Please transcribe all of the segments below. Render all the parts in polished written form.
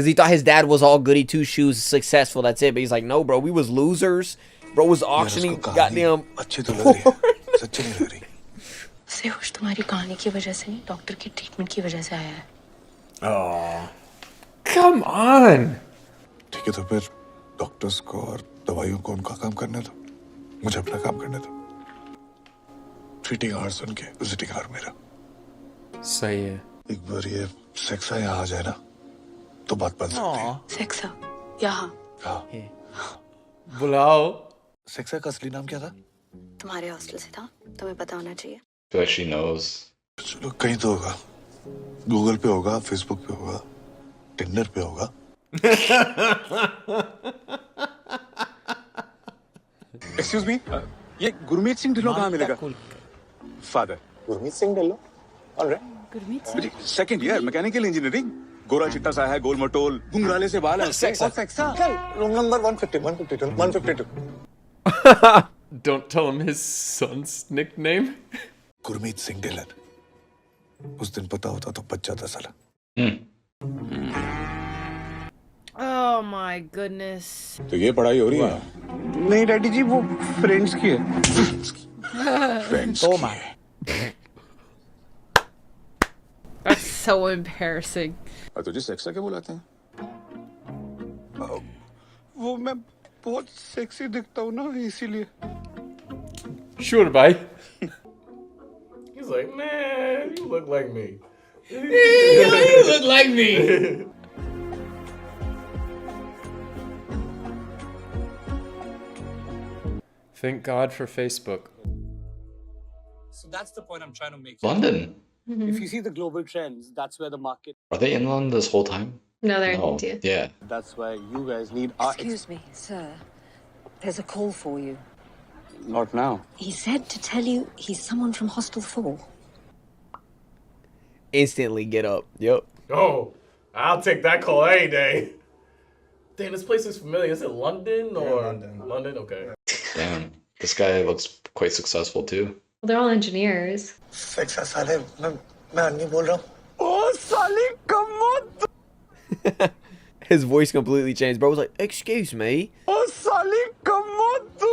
Because he thought his dad was all goody two shoes, successful, that's it. But he's like, no, bro, we was losers. Bro was auctioning goddamn सेहुश तुम्हारी कहानी की वजह से नहीं, doctor की treatment की वजह से आया है. Oh, come on. ठीक है तो फिर डॉक्टर्स को और दवाइयों को उनका काम करने दो, मुझे अपना काम करने दो. ट्रीटिंग आवर सुन के विजिटिंग आवर मेरा. सही है. एक बार ये सेक्सा यहाँ आ जाए ना तो बात बन सकती है. सेक्सा यहाँ हाँ. बुलाओ. सेक्सा का असली नाम क्या था? तुम्हारे हॉस्टल से था, तुम्हें पता होना चाहिए. I feel like she knows. चलो कहीं तो होगा. गूगल पे होगा, फेसबुक पे होगा, टिंडर पे होगा. एक्सक्यूज मी, ये गुरमीत सिंह ढिल्लों कहाँ मिलेगा? Father Gurmeet Singh Dhillon. Alright. Gurmeet Singh second year mechanical engineering. गोरा चिट्टा सा है, गोल मटोल, घुंघराले से बाल है. सेक्सा. Room number 150, 152, 152. Don't tell him his son's nickname. Gurmeet Singh Dhillon. उस दिन पता होता तो बच जाता साला. Oh my goodness. तो ये पढ़ाई हो रही है? नहीं डैडी जी, वो फ्रेंड्स की है. फ्रेंड्स. That's so embarrassing. और तुझे सेक्सा क्या बुलाते हैं? वो मैं बहुत सेक्सी दिखता हूँ ना, इसीलिए. Sure, bye. He's like, man, you look like me. You look like me. Thank God for Facebook. So that's the point I'm trying to make. London. If you see the global trends, that's where the market. Are they in London this whole time? No, they're in No. India. Yeah. That's why you guys need our. Excuse me, sir. There's a call for you. Not now. He said to tell you he's someone from Hostel 4. instantly get up. Yep. Oh, I'll take that call any day. Damn, this place is familiar. Is it London or London? London? Okay. Damn. This guy looks quite successful too. Well, they're all engineers. सेक्सा साले मैं अन्नी बोल रहा हूँ. ओ साली कम. His voice completely changed. Bro was like, excuse me. ओ साली कम तू.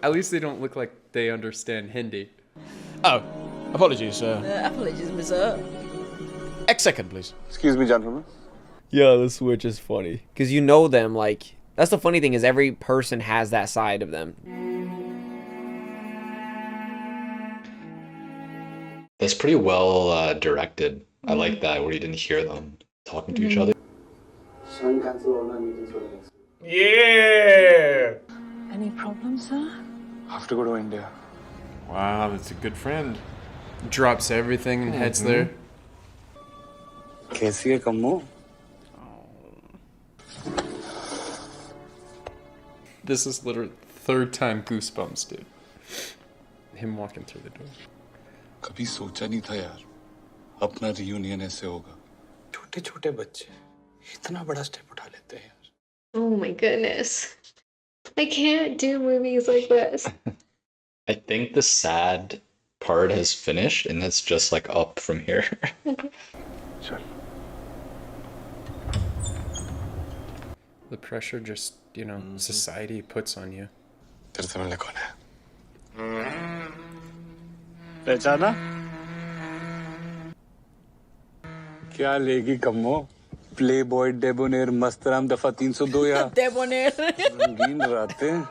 At least they don't look like they understand Hindi. Oh, apologies, sir. Apologies, Mr. X second, please. Excuse me, gentlemen. Yeah, the switch is funny. Because you know them, like... That's the funny thing, is every person has that side of them. That's pretty well directed. I like that, where you didn't hear them talking to each other. Yeah. Any problems, sir? I have to go to India. Wow, that's a good friend. Drops everything and heads there. कैसी है कम्मो? This is literally third time goosebumps, dude. Him walking through the door. कभी सोचा नहीं था यार अपना reunion ऐसे होगा. छोटे छोटे बच्चे इतना बड़ा स्टेप उठा लेते हैं यार. Oh my goodness. I can't do movies like this. I think the sad part has finished, and it's just like up from here. The pressure just, you know, society puts on you. तेरे से मिलने कौन है? पहचाना? क्या लेगी कम्मो? Playboy डेबोनेर Mastram दफा 302 या Debonair. रंगीन रातें.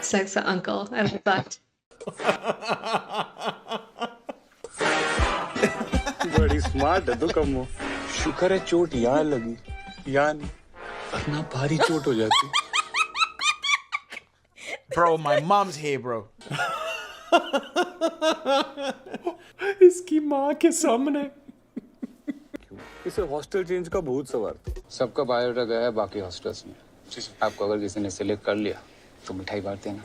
Sexa uncle. I like that. बड़ी स्मार्ट है तू कम्मो. शुक्र है चोट यहाँ लगी, यहाँ नहीं, वरना भारी चोट हो जाती. Bro, my mom's here, bro. इसकी माँ के सामने. इसे हॉस्टल चेंज का बहुत सवार. सबका बायोडाटा गया है बाकी हॉस्टल्स में. आपको अगर किसी ने सिलेक्ट कर लिया तो मिठाई बांट देना.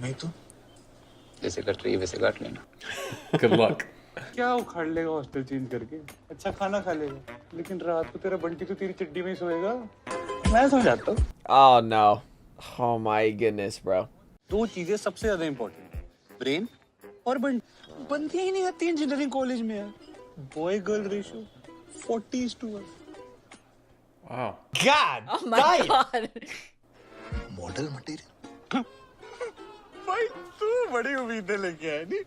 नहीं तो जैसे कट रही है वैसे काट लेना. Good luck. क्या उखाड़ लेगा हॉस्टल चेंज करके? अच्छा खाना खा लेगा, लेकिन रात को तेरा बंटी तो तेरी चड्डी में ही सोएगा. मैं सो जाता हूँ. Oh, no. Oh, my goodness, bro. दो चीजें सबसे ज्यादा इंपॉर्टेंट है, ब्रेन और बनती ही नहीं आती इंजीनियरिंग कॉलेज में यार। Boy girl ratio 40:1। Wow. God! Oh my god. Model material. भाई तू बड़ी उम्मीदें लेके आया नहीं।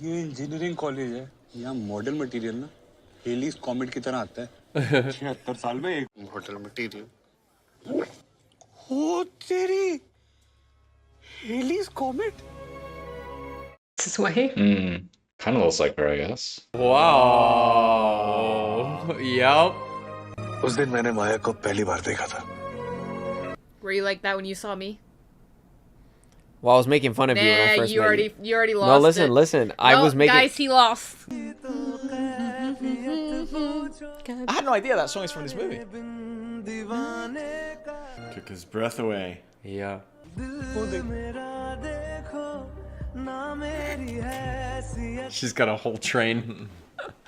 ये इंजीनियरिंग कॉलेज है, यहाँ मॉडल मटेरियल ना हेलीज कॉमेट की तरह आता है। 76 साल में एक मॉडल मटेरियल। ओ तेरी Halley's comet. This way. Kind of looks like her, I guess. Wow. Yup. उस दिन मैंने माया को पहली बार देखा था। Were you like that when you saw me? Well, I was making fun of you when I Nah, first you met already you. you already lost No, listen, it. listen. I No, was making. guys, he lost. I had no idea that song is from this movie. Took his breath away. Yeah. She's got a whole train.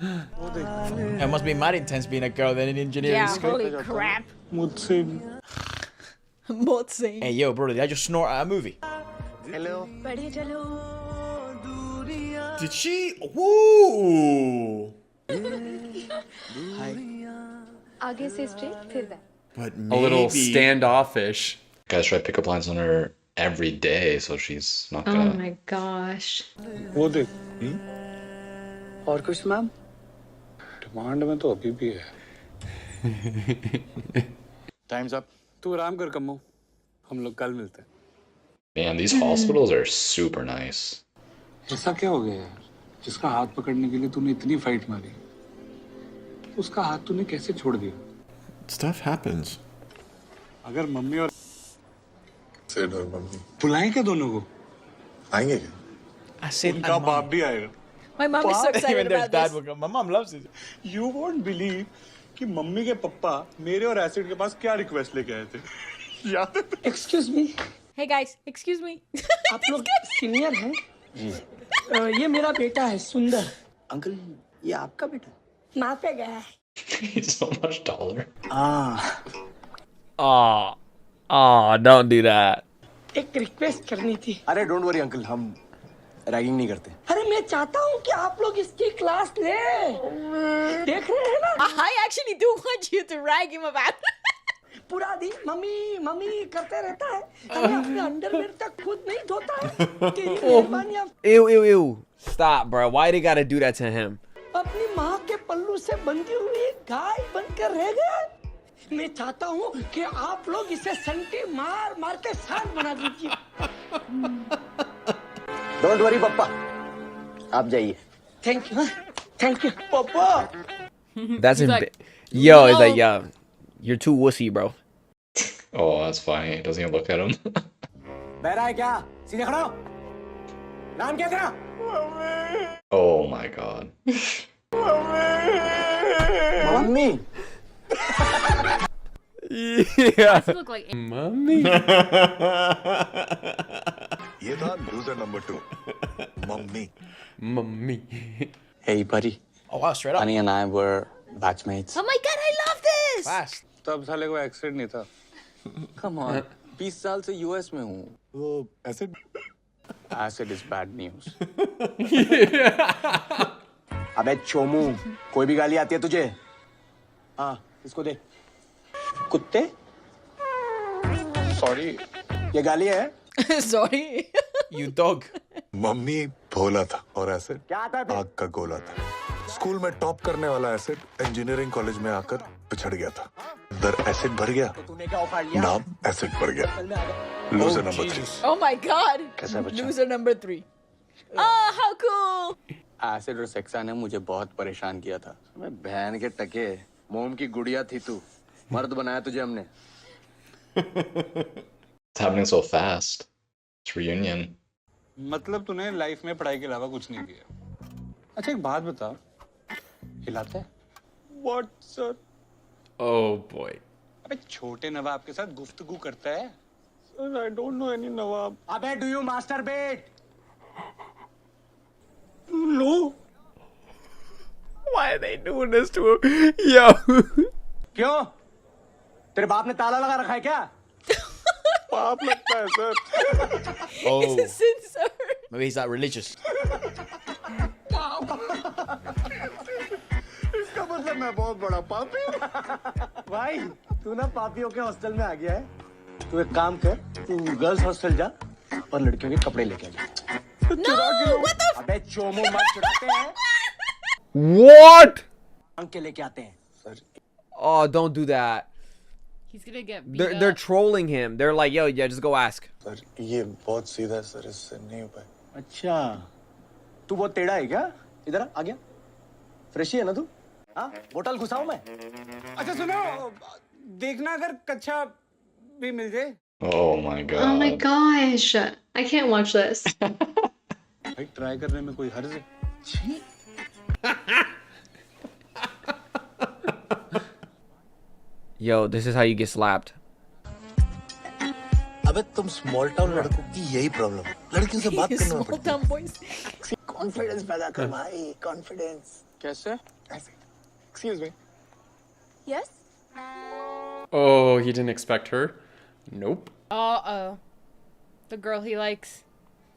It must be mad intense being a girl then in engineering Yeah, school. holy crap. मुझसे Hey, yo, brother, did I just snort at a movie? Did she? Woo! आगे से straight, फिर back. But A little maybe- standoffish. Guys try pickup lines on her every day, so she's not Oh gonna. my gosh. वो देख। और कुछ ma'am? Demand में तो अभी भी है। Times up. तू आराम कर कम्मो, हम लोग कल मिलते हैं। Man, these hospitals are super nice. ऐसा क्या हो गया यार? जिसका हाथ पकड़ने के लिए तूने इतनी फाइट मारी, उसका हाथ तूने कैसे छोड़ दिया? Stuff happens. अगर मम्मी और सेड और मम्मी बुलाएं क्या दोनों को? आएंगे क्या? I said, उनका बाप भी आएगा। My mom is so excited even their about dad this. will come. My mom loves it. You won't believe कि मम्मी के पप्पा मेरे और एसिड के पास क्या रिक्वेस्ट लेके आए थे। याद है? Excuse me, Hey guys, excuse me. आप लोग सीनियर हैं? ये मेरा बेटा है सुंदर। Uncle, ये आपका बेटा? माँ पे गया है। He's so much taller. Oh, don't do that. एक रिक्वेस्ट करनी थी। अरे डोंट वरी अंकल, हम रैगिंग नहीं करते। अरे मैं चाहता हूँ कि आप लोग इसकी क्लास ले। देख रहे हैं ना? I actually do want you to rag him about it. पूरा दिन मम्मी मम्मी करते रहता है। अरे अपने अंडरवेयर तक खुद नहीं धोता है। तेरी मेहरबानी आप Ew. Stop, bro. Why they gotta do that to him? अपनी माँ के पल्लू से बंधी हुई गाय बनकर रह गए। मैं चाहता हूँ कि आप लोग इसे संटी मार मार के शांत बना दीजिए। डोंट वरी पप्पा, आप जाइए। थैंक यू पापा। That's He's emba- like, Yo, no. it's like, yo, you're too wussy, bro. Oh, that's funny. Doesn't even look at him. बहरा है क्या? सीधे खड़ा हो। नाम क्या तेरा? Oh my god. Mummy. Yeah. You look like Mummy. ये था loser number 2 mummy. Mummy. Hey buddy, Oh wow, straight up. Annie and I were batchmates. Oh my god, I love this. Fast. तब साले को accident नहीं था। Come on, 20 साल से US में हूँ। वो ऐसे Acid is bad news. अबे चोमू, कोई भी गाली आती है तुझे? हाँ, इसको दे। कुत्ते? Sorry. ये गाली है? Sorry. You dog. मम्मी भोला था और एसिड क्या आता है? आग का गोला था। स्कूल में टॉप करने वाला एसिड इंजीनियरिंग कॉलेज में आकर पिछड़ गया था। इधर एसिड भर गया, तूने क्या उखाड़ लिया? नाम एसिड पड़ गया। Loser number 3। Oh my god. कैसा बच्चा? Loser number 3. Oh, how cool. Acid और सेक्सा ने मुझे बहुत परेशान किया था। मैं बहन के टके, मोम की गुड़िया थी तू। मर्द बनाया तुझे हमने। It's happening so fast. It's reunion. मतलब तूने लाइफ में पढ़ाई के अलावा कुछ नहीं किया। अच्छा एक बात बता, हिलाता है? What sir? Oh boy. अबे छोटे नवाब के साथ गुफ्तगू करता है? Sir, I don't know any नवाब। अबे do you masturbate? No. Why are they doing this to him? Yo. क्यों? तेरे बाप ने ताला लगा रखा है क्या? पाप लगता है sir. Oh, It's a sin, sir. maybe he's not religious. इसका मतलब मैं बहुत बड़ा पापी हूँ। भाई तू ना पापियों के हॉस्टल में आ गया है। तू एक काम कर, तू गर्ल्स हॉस्टल जा और लड़कियों के कपड़े लेके आ जा। No, what the अबे चोमो मत चुराते हैं, What? मांग के लेके आते हैं। Oh, don't do that. He's gonna get beat They're up. trolling him. They're like, yo, yeah, just go ask. Sir ये बहुत सीधा है सर, इससे नहीं हो पाए। अच्छा, तू बहुत टेढ़ा है क्या? इधर आ गया? फ्रेश ही है ना तू? हाँ, बोतल घुसाऊं मैं? अच्छा सुनो, देखना अगर कच्चा भी मिल जाए। Oh my god. Oh my gosh. I can't watch this. भाई ट्राई करने में कोई हर्ज है? Yo, this is how you get slapped. अबे तुम स्मॉल टाउन लड़कों की यही प्रॉब्लम है। लड़कियों से बात करने में Small town boys. कॉन्फिडेंस पैदा कर भाई, कॉन्फिडेंस। कैसे? ऐसे। Excuse me. Yes? Oh, he didn't expect her? Nope. Uh-oh. The girl he likes.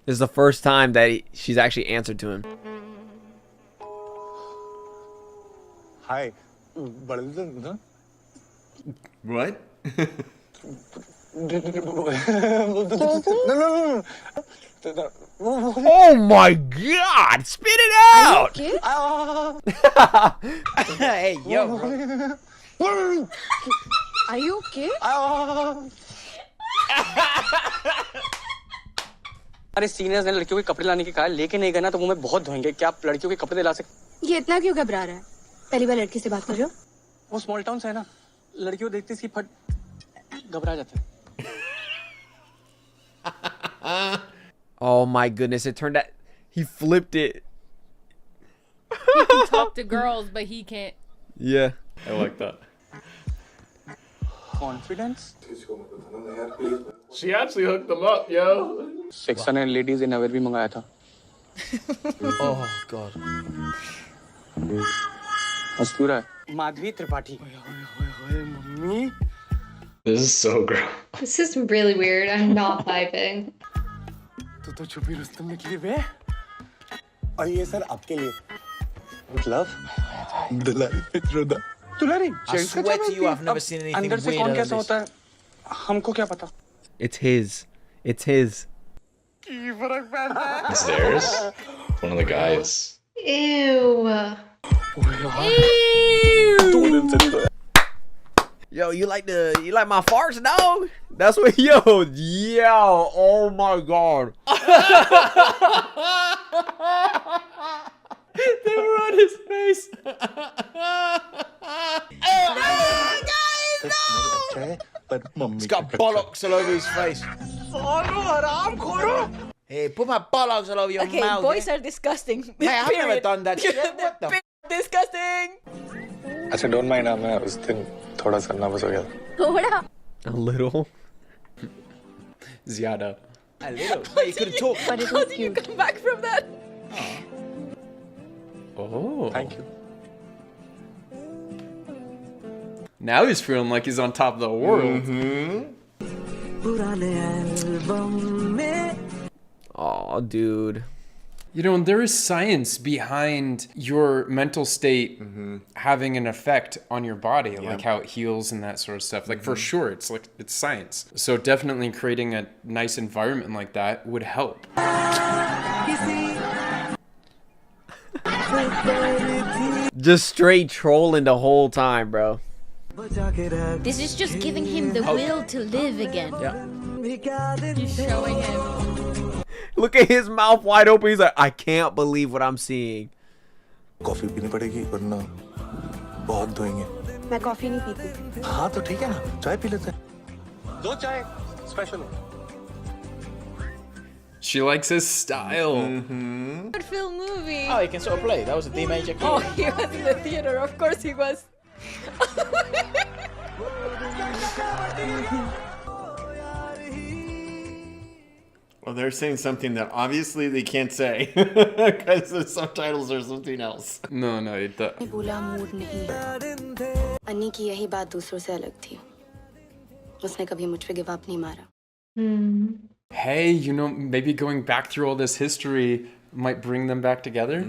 This is the first time that she's actually answered to him. हाय, बड़े ना? What? No. Oh my god! Spit it out! Okay. Hey, yo, bro. Are you okay? हमारे seniors ने लड़कियों के कपड़े लाने के कहा, लेके नहीं गए ना तो मुंह में बहुत धोएंगे। क्या आप लड़कियों के कपड़े दिला सकते? ये इतना क्यों घबरा रहा है? पहली बार लड़की से बात कर रहे हो? वो स्मॉल टाउन से है ना, लड़कियों देखते ही फट घबरा जाते हैं। Oh my goodness, it turned out he flipped it. He can talk to girls, but he can't. Yeah. I like that. Confidence? She actually hooked them up, yo. Section and ladies in aware भी मंगाया था। Oh god. मस्कुरा है। Madhavi Tripathi. Mummy. This is so gross. This is really weird. I'm not vibing. तू तो छुपी रुस्तम निकली बे। और ये सर आपके लिए। मतलब? दुलारी पित्रोदा। दुलारी। I swear to you, I've never seen anything अंदर से weirder कौन than कैसा this. होता है? हमको क्या पता? It's his. It's his. It's theirs? One of the guys. Ew. Yo, you like my farts, dog? That's what yo, oh my god. They were on his face. पर mummy He's got bollocks all over his face. Hey, put my bollocks all over your Okay, mouth. boys are disgusting. Hey, I've never Period. done that shit. What the? Disgusting. अच्छा don't mind, मैं उस दिन थोड़ा सा nervous हो गया था। Thoda. A little. Zyada. A little. Hey, you could have talked. But how did you come back from that? Oh. Thank you. Now he's feeling like he's on top of the world. Oh, dude. You know, there is science behind your mental state having an effect on your body, like how it heals and that sort of stuff. Like for sure, it's science. So definitely creating a nice environment like that would help. Just straight trolling the whole time, bro. This is just giving him the will to live again. Yeah. Just showing him. Look at his mouth wide open. He's like, I can't believe what I'm seeing. Coffee पीनी पड़ेगी वरना बहुत धोएंगे। मैं coffee नहीं पीती। हाँ तो ठीक है ना, चाय पी लेते हैं। दो चाय special. She likes his style. Good film movie. Oh, you can sort of play. That was a D major key. Oh, he was in the theater. Of course he was. Well, they're saying something that obviously they can't say because the subtitles are something else. No, the बोला mood नहीं है। अन्नी की यही बात दूसरों से अलग थी। उसने कभी मुझ पे गिव अप नहीं मारा। Hey, you know, maybe going back through all this history might bring them back together.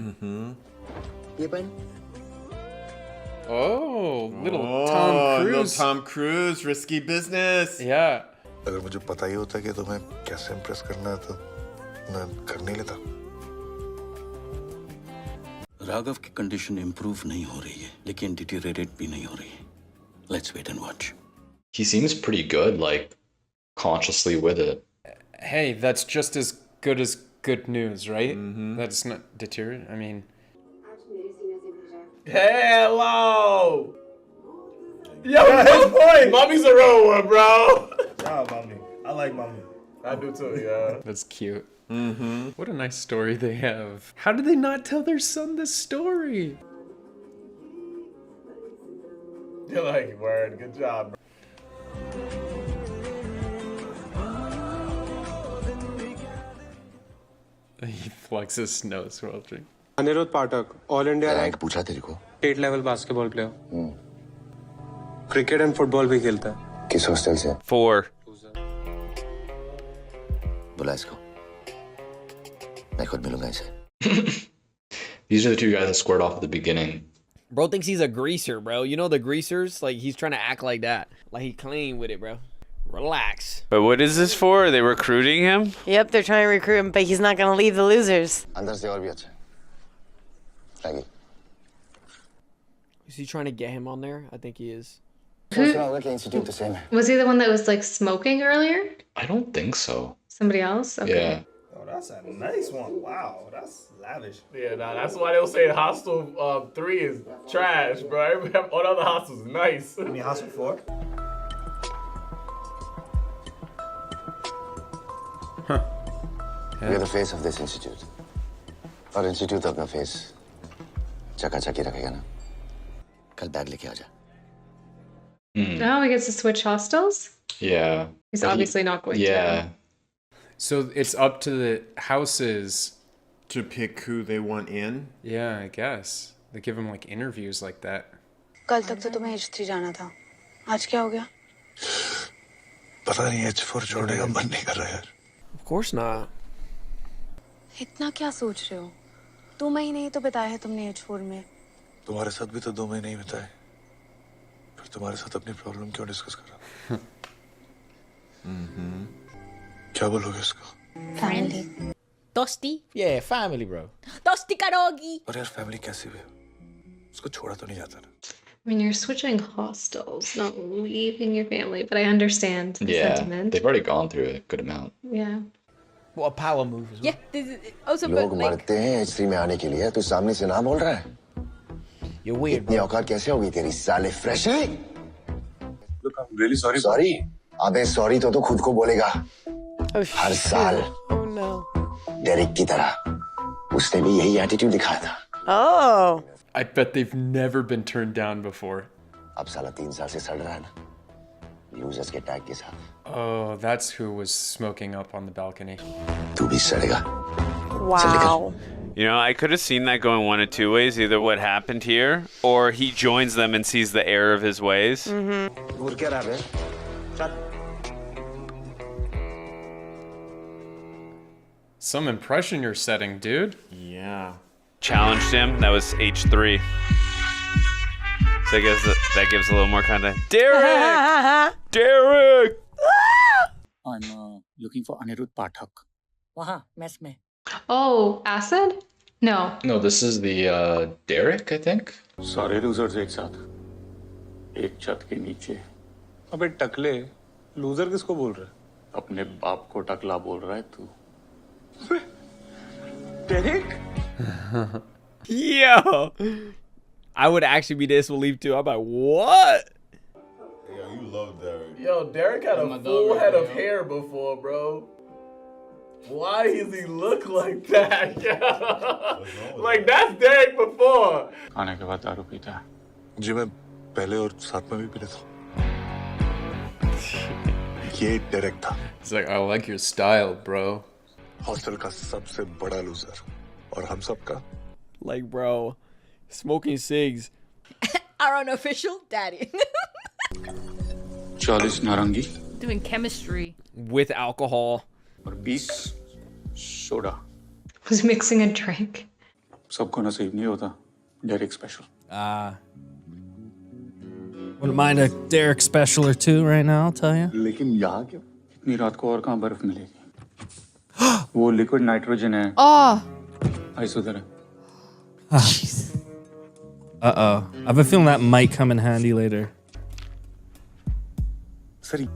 Oh, little Tom Cruise. Little Tom Cruise, risky business. Yeah. अगर मुझे पता ही होता कि तुम्हें कैसे इम्प्रेस करना है तो मैं कर नहीं लेता। राघव की कंडीशन इंप्रूव नहीं हो रही है, लेकिन डिटीरियरेट भी नहीं हो रही है। Let's wait and watch. He seems pretty good, like consciously with it. Hey, that's just as good news, right? That's not deteriorate. I mean, Hello! Yo, his point! Mommy's a real one, bro! Nah, mommy. I like mommy. I do too, yeah. that's cute. What a nice story they have. How did they not tell their son this story? You're like, word, good job, bro. He flexes nose while drinking. Anirudh Pathak, all India rank पूछा तेरे को? State level basketball player. Cricket and football भी खेलता है। किस hostel से? 4. बुला इसको। मैं खुद मिलूंगा इसे। These are the two guys that squared off at the beginning. Bro thinks he's a greaser, bro. You know the greasers? Like, he's trying to act like that. Like, he clean with it, bro. Relax. But what is this for? Are they recruiting him? Yep, they're trying to recruit him, but he's not going to leave the losers. अंदर से और भी अच्छा। लगी। Is he trying to get him on there? I think he is. Was he the one that was like smoking earlier? I don't think so. Somebody else? Okay. Yeah. Oh, that's a nice one. Wow, that's lavish. Yeah, nah, that's why they'll say Hostel 3 is trash, bro. All the other hostels is nice. You mean Hostel 4? You're the face of this institute. और institute अपना face चकाचकी रखेगा ना। कल bag लेके आ जा। Oh, he gets to switch hostels? Yeah. He's But obviously not going to. Yeah. So it's up to the houses to pick who they want in. Yeah, I guess they give them like interviews like that. कल तक तो तुम्हें H3 जाना था। आज क्या हो गया? पता नहीं H4 छोड़ने का मन नहीं कर रहा यार। Of course not. इतना क्या सोच रहे हो? 2 महीने ही तो बिताए हैं तुमने H4 में। तुम्हारे साथ भी तो 2 महीने ही बिताए। फिर तुम्हारे साथ अपनी प्रॉब्लम क्यों डिस्कस कर रहा? क्या बोलोगे इसको? Family. Tosti? Yeah, family, bro. Tosti karogi! और यार फैमिली कैसी भी उसको छोड़ा तो नहीं जाता ना। I mean, you're switching hostels, not leaving your family, but I understand the Yeah. sentiment. They've already gone through a good amount. Yeah. Well, a power move as well. Yeah, this is also लोग मरते हैं H3 में आने के लिए, तू सामने से ना बोल रहा है? You're weird, इतनी औकात कैसे होगी तेरी साले freshly? Look, I'm really sorry. Sorry? अबे sorry तो तू खुद को बोलेगा। हर साल। Oh no. डेरिक की तरह उसने भी यही एटीट्यूड दिखाया था। Oh. I bet they've never been turned down before. अब साला 3 साल से सड़ रहा है ना। Losers के टैग के साथ। Oh, that's who was smoking up on the balcony. तू भी सड़ेगा। Wow. You know, I could have seen that going one of two ways. Either what happened here, or he joins them and sees the error of his ways. घूर क्या रहा है? चल। Some impression you're setting, dude. Yeah. Challenged him. That was H3. So I guess that gives a little more kind of Derek! Derek! I'm looking for Anirudh Pathak. वहाँ mess में। Oh, acid? No. No, this is the Derek, I think. सारे losers एक साथ, एक छत के नीचे। अबे टकले, लूजर किसको बोल रहा है? अपने बाप को टकला बोल रहा है तू। Derek? Yo! I would actually be disbelieved too. I'm like, what? Yeah, you love Derek. Yo, Derek had a full head of hair before, bro. Why does he look like that? Like, that's Derek before. खाने के बाद दारू पीता है। जी मैं पहले और साथ में भी पी लेता हूँ। ये डेरेक था। He's like, I like your style, bro. Hostel का सबसे बड़ा लूजर और हम सब का। Like, bro, smoking cigs. Our unofficial daddy. 40 नारंगी। Doing chemistry. with alcohol. और 20 soda. Was mixing a drink. सबको नसीब नहीं होता Derek special. Wouldn't mind a Derek special or two right now, I'll tell you. लेकिन यहाँ क्यों? इतनी रात को और कहाँ बर्फ मिलेगी? वो लिक्विड नाइट्रोजन है। आइस उधर है। Uh-oh. I have a feeling that might come in handy later. सरी।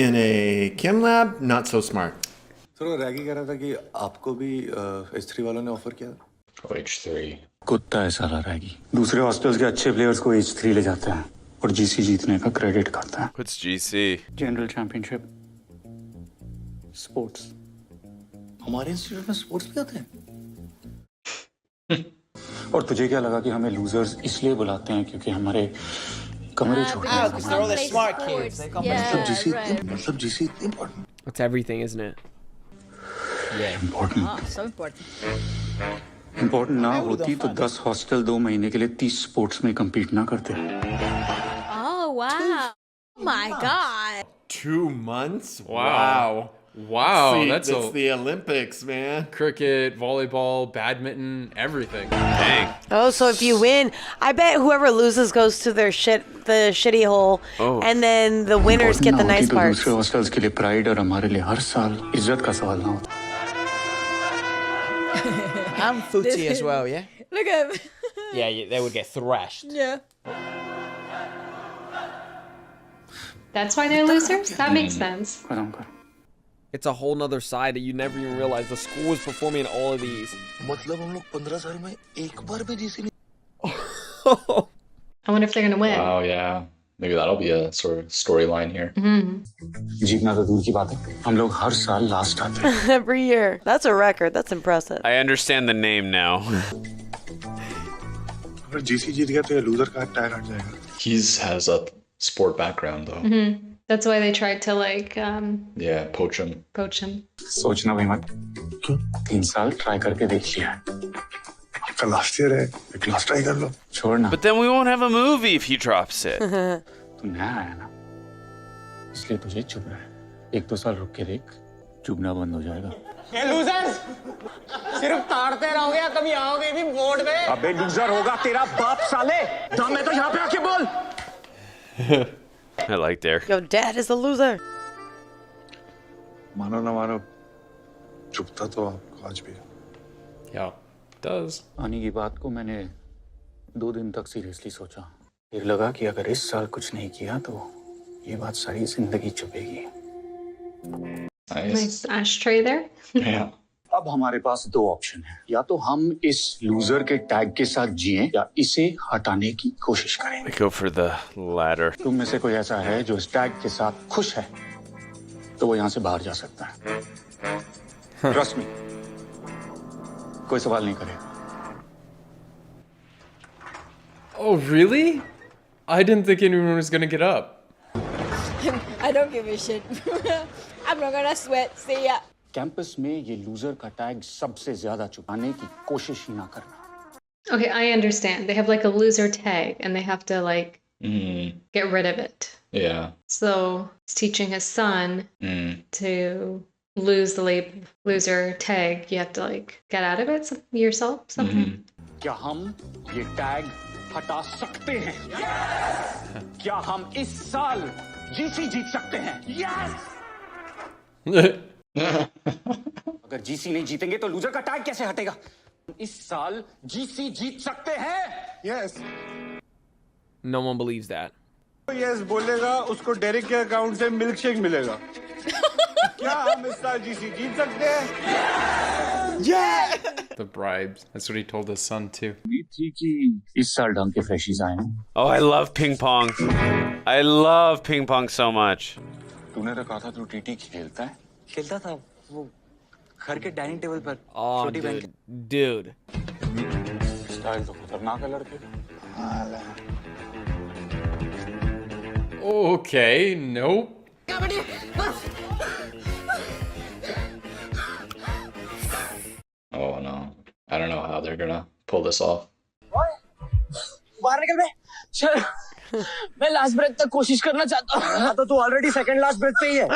In a chem lab, not so smart. तो रैगी कह रहा था कि आपको भी H3 वालों ने ऑफर किया था। Oh, H3. कुत्ता है साला रैगी। दूसरे हॉस्टल्स के अच्छे प्लेयर्स को H3 ले जाते हैं और GC जीतने का क्रेडिट खाता है। What's GC? General championship. Sports. हमारे इंस्टीट्यूट में स्पोर्ट्स भी होते हैं। और तुझे क्या लगा कि हमें लूजर्स इसलिए बुलाते हैं क्योंकि हमारे कमरे छोटे हैं? मतलब GC इतनी important. That's everything, isn't it? Yeah. Important. So important. Important ना होती तो 10 हॉस्टल 2 महीने के लिए 30 स्पोर्ट्स में कम्पीट ना करते। Oh, wow. Oh, my God. 2 months? Wow. Wow, See, that's the Olympics, man. Cricket, volleyball, badminton, everything. Dang. Oh, so if you win, I bet whoever loses goes to the shitty hole, and then the winners get the nice parts. दूसरे hostels के लिए pride और हमारे लिए हर साल इज्जत का सवाल ना होता। I'm footsie as well, yeah? Look at him. Yeah, they would get thrashed. Yeah. That's why they're losers? That makes sense. It's a whole nother side that you never even realize. The school is performing all of these. मतलब हम लोग 15 साल में एक बार भी GC नहीं। I wonder if they're gonna win. Wow, yeah. Maybe that'll be a sort of storyline here. जीतना तो दूर की बात है, हम लोग हर साल लास्ट आते हैं। Every year. That's a record. That's impressive. I understand the name now. अगर GC जीत गया तो ये लूजर का टैग हट जाएगा। He has a sport background though. That's why they tried to like Yeah, poach him. सोचना भी मत। क्यों? 3 साल ट्राई करके देख लिया है। आपका लास्ट ईयर है, एक लास्ट ट्राई कर लो। छोड़ना। But then we won't have a movie if he drops it. तू नया आया ना, इसलिए तुझे चुभना है। 1-2 साल रुक के देख, चुभना बंद हो जाएगा। ये लूजर्स सिर्फ ताड़ते रहोगे या कभी आओगे भी बोर्ड में? अबे लूजर होगा तेरा बाप साले। दम है तो यहाँ पे आके बोल। I like Derek. Your dad is a loser. मानो ना मानो, चुपता तो आपको आज भी। Yeah, does. आने की बात को मैंने 2 दिन तक सीरियसली सोचा। फिर लगा कि अगर इस साल कुछ नहीं किया तो ये बात सारी जिंदगी चुभेगी। nice ashtray there. Yeah. अब हमारे पास 2 ऑप्शन हैं। या तो हम इस लूजर के टैग के साथ जिएं या इसे हटाने की कोशिश करें। I go for the latter. तुम में से कोई ऐसा है जो इस टैग के साथ खुश है तो वो यहाँ से बाहर जा सकता है। Trust me, कोई सवाल नहीं करेगा। Oh, really? I didn't think anyone was gonna get up. I don't give a shit. I'm not gonna sweat. See ya. Campus में ये लूजर का टैग सबसे ज्यादा छुपाने की कोशिश ही ना करना। Okay, I understand. They have like a loser tag and they have to like get rid of it. Yeah. So he's teaching his son to lose the loser tag. You have to like get out of it yourself, something. क्या हम ये tag हटा सकते हैं? क्या हम इस साल GC जीत सकते हैं? अगर GC नहीं जीतेंगे तो लूजर का टैग कैसे हटेगा? इस साल GC जीत सकते हैं? Yes. No one believes that. Yes बोलेगा उसको डेरिक के अकाउंट से मिल्क शेक मिलेगा। क्या हम इस साल GC जीत सकते हैं? The bribes. That's what he told his son too. उम्मीद थी कि इस साल ढंग के फ्रेशिज आए हैं। Oh, I love ping pong. I love ping pong so much. तूने तो कहा था तू TT खेलता है? खेलता था वो घर के डाइनिंग टेबल पर। Oh, dude. स्टाइल तो खतरनाक है लड़के का। Okay, nope. Oh no. I don't know how they're gonna pull this off. बाहर निकल बे। चल मैं लास्ट ब्रेथ तक कोशिश करना चाहता हूँ। हाँ तो तू ऑलरेडी सेकंड लास्ट ब्रेथ पे ही है।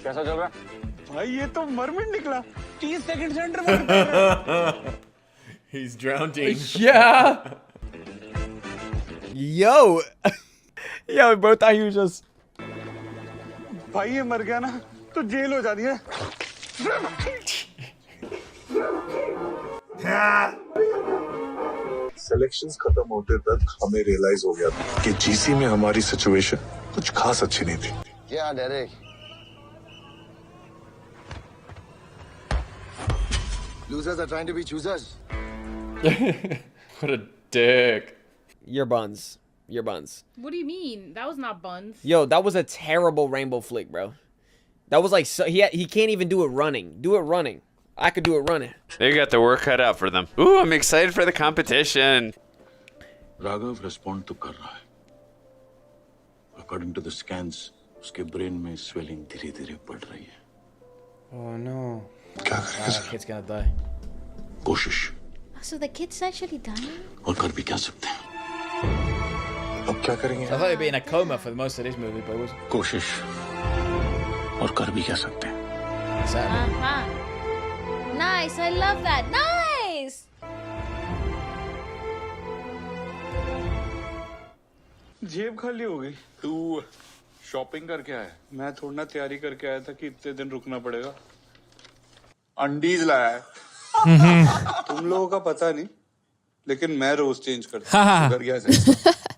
कैसा चल रहा है? भाई ये तो मरमिट निकला। 30 सेकंड से under water. He's drowning. Yeah. Yo. Yo, bro thought he was just... भाई ये मर गया ना तो जेल हो जानी है। सिलेक्शंस खत्म होते तक हमें रियलाइज हो गया कि जीसी में हमारी सिचुएशन कुछ खास अच्छी नहीं थी। Yeah, Derek. Losers are trying to be choosers. What a dick. Your buns. Your buns. What do you mean? That was not buns. Yo, that was a terrible rainbow flick, bro. That was like, so, he can't even do it running. Do it running. I could do it running. They got the work cut out for them. Ooh, I'm excited for the competition. Raghav respond तो कर रहा है। According to the scans, उसके brain में swelling धीरे-धीरे बढ़ रही है। Oh no. क्या करेंगे सर? Kid's gonna die. कोशिश So the kid's actually dying? और कर भी क्या सकते हैं? अब क्या करेंगे? I thought he'd be in a coma for most of this movie, but it was. कोशिश और कर भी क्या सकते हैं? Nice, I love that. Nice! जेब खाली हो गई। तू शॉपिंग करके आया? मैं थोड़ा ना तैयारी करके आया था कि इतने दिन रुकना पड़ेगा। अंडीज लाया है। तुम लोगों का पता नहीं, लेकिन मैं रोज चेंज करता हूँ। सुधर गया से।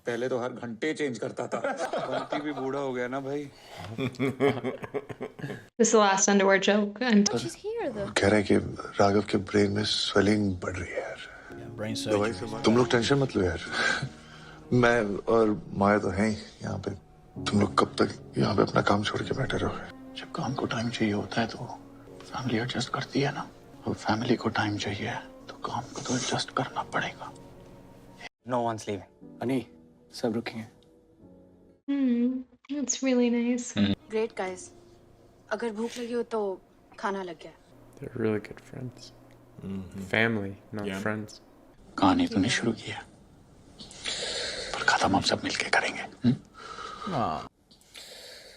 पहले तो हर घंटे चेंज करता था। बंटी भी बूढ़ा हो गया ना भाई। This is the last underwear joke. And She's here though. कह रहे हैं कि राघव के ब्रेन में स्वेलिंग बढ़ रही है यार। Brain दवाई surgery. से तुम लोग टेंशन मत लो यार। मैं और माया तो हैं ही यहाँ पे। तुम लोग कब तक यहाँ पे अपना काम छोड़ के बैठे रहोगे? जब काम को टाइम चाहिए होता है तो फैमिली एडजस्ट करती है ना। और फैमिली को टाइम चाहिए तो काम को तो एडजस्ट करना पड़ेगा। No one's leaving. Ani, सब रुकेंगे. That's really nice. Great guys. अगर भूख लगी हो तो खाना लग गया। They're really good friends. Family, not friends. कहानी तो नहीं शुरू की है, पर खत्म हम सब मिलके करेंगे।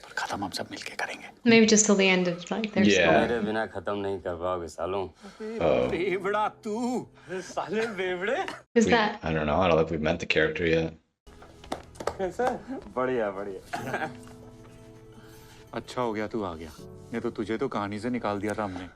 पर खत्म हम सब मिलके करेंगे। Maybe just till the end of like their story. मेरे बिना खत्म नहीं कर पाओगे सालों। बेवड़ा तू, साले बेवड़े। Who's that? I don't know. I don't think we've met the character yet. कैसा? बढ़िया बढ़िया। अच्छा हो गया तू आ गया, नहीं तो तुझे तो कहानी से निकाल दिया था हमने।